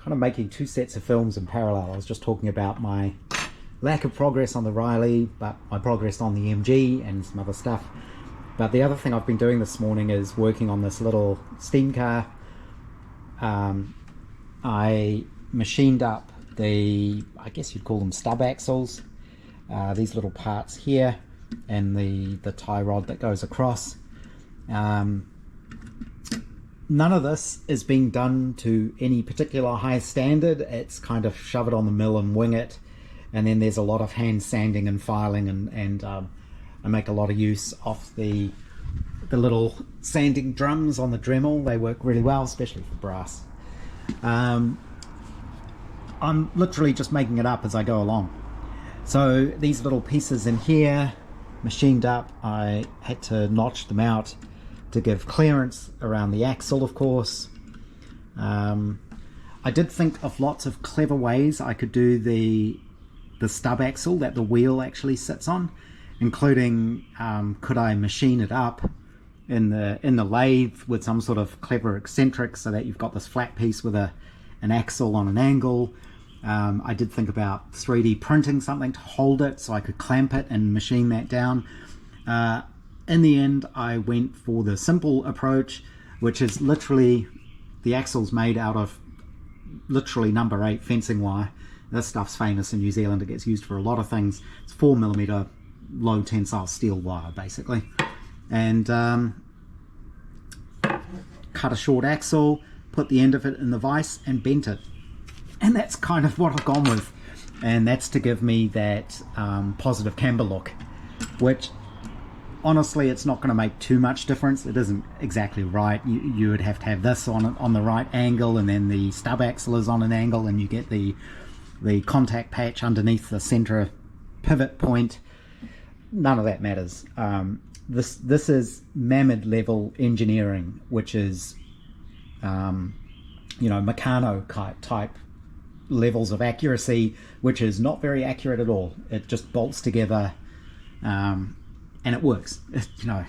kind of making two sets of films in parallel. I was just talking about my lack of progress on the Riley, but my progress on the MG and some other stuff. But the other thing I've been doing this morning is working on this little steam car. I machined up the, I guess you'd call them stub axles, these little parts here, and the tie rod that goes across. None of this is being done to any particular high standard. It's kind of shove it on the mill and wing it, and then there's a lot of hand sanding and filing, and I make a lot of use of the little sanding drums on the Dremel. They work really well, especially for brass. I'm literally just making it up as I go along. So these little pieces in here, machined up, I had to notch them out to give clearance around the axle, of course. I did think of lots of clever ways I could do the stub axle that the wheel actually sits on, including could I machine it up in the lathe with some sort of clever eccentric so that you've got this flat piece with an axle on an angle. I did think about 3D printing something to hold it so I could clamp it and machine that down. In the end, I went for the simple approach, which is literally the axle's made out of literally number 8 fencing wire. This stuff's famous in New Zealand. It gets used for a lot of things. It's 4mm low tensile steel wire, basically. And cut a short axle, put the end of it in the vise and bent it. And that's kind of what I've gone with. And that's to give me that positive camber look, which honestly, it's not going to make too much difference. It isn't exactly right. You would have to have this on the right angle, and then the stub axle is on an angle, and you get the contact patch underneath the center pivot point. None of that matters. This is mammoth level engineering, which is you know, Meccano type levels of accuracy, which is not very accurate at all. It just bolts together. And it works. You know,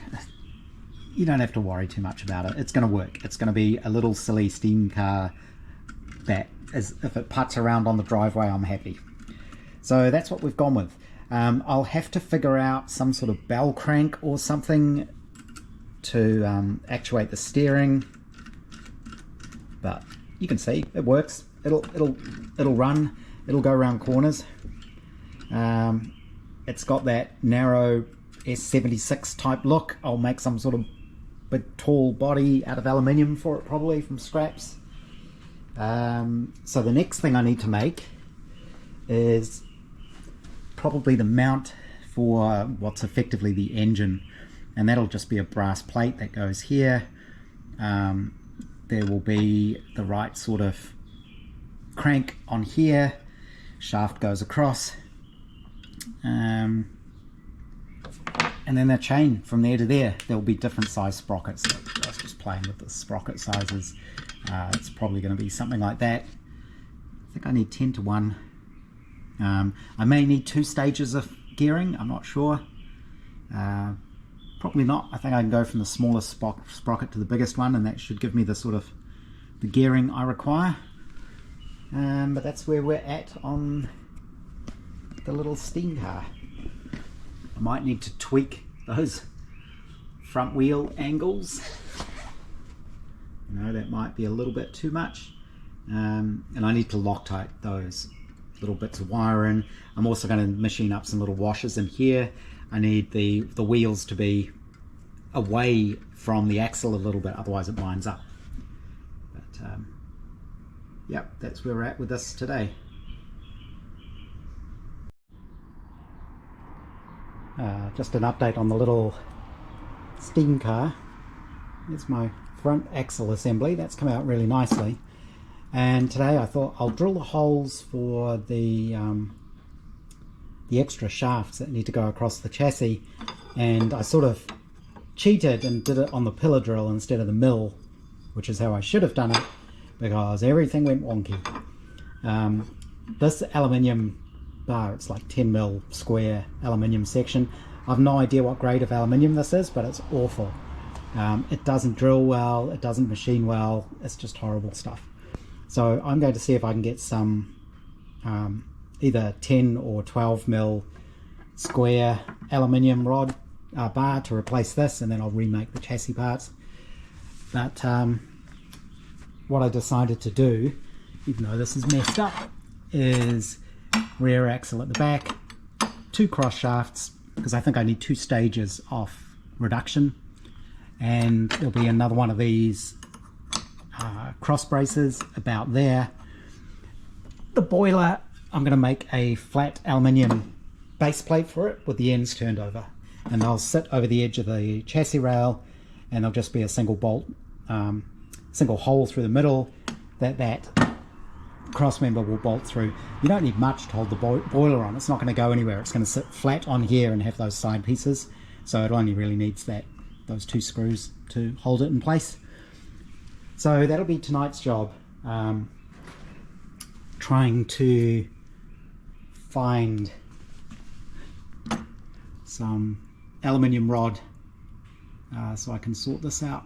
you don't have to worry too much about it. It's going to work. It's going to be a little silly steam car that, as if it putts around on the driveway, I'm happy. So that's what we've gone with. I'll have to figure out some sort of bell crank or something to actuate the steering. But you can see it works. It'll run. It'll go around corners. It's got that narrow S76 type look. I'll make some sort of big tall body out of aluminium for it, probably from scraps. So the next thing I need to make is probably the mount for what's effectively the engine, and that'll just be a brass plate that goes here. There will be the right sort of crank on here, shaft goes across, and then a chain from there to there. There will be different size sprockets. So I was just playing with the sprocket sizes. It's probably going to be something like that. I think I need 10 to 1. I may need 2 stages of gearing, I'm not sure. Probably not. I think I can go from the smallest sprocket to the biggest one, and that should give me the sort of the gearing I require. But that's where we're at on the little steam car. I might need to tweak those front wheel angles. You know, that might be a little bit too much. And I need to Loctite those little bits of wire in. I'm also going to machine up some little washers in here. I need the wheels to be away from the axle a little bit, otherwise it winds up. But yep, that's where we're at with this today. Just an update on the little steam car. Here's my front axle assembly. That's come out really nicely. And today I thought I'll drill the holes for the extra shafts that need to go across the chassis. And I sort of cheated and did it on the pillar drill instead of the mill, which is how I should have done it, because everything went wonky. This aluminium bar, it's like 10mm square aluminium section. I've no idea what grade of aluminium this is, but it's awful. It doesn't drill well, it doesn't machine well, it's just horrible stuff. So I'm going to see if I can get some either 10 or 12 mil square aluminium rod bar to replace this, and then I'll remake the chassis parts. But what I decided to do, even though this is messed up, is rear axle at the back, 2 cross shafts, because I think I need 2 stages of reduction, and there'll be another one of these cross braces about there. The boiler, I'm going to make a flat aluminium base plate for it with the ends turned over, and they'll sit over the edge of the chassis rail, and there'll just be a single bolt, single hole through the middle that cross member will bolt through. You don't need much to hold the boiler on. It's not going to go anywhere. It's going to sit flat on here and have those side pieces, so it only really needs those 2 screws to hold it in place. So that'll be tonight's job, trying to find some aluminium rod so I can sort this out.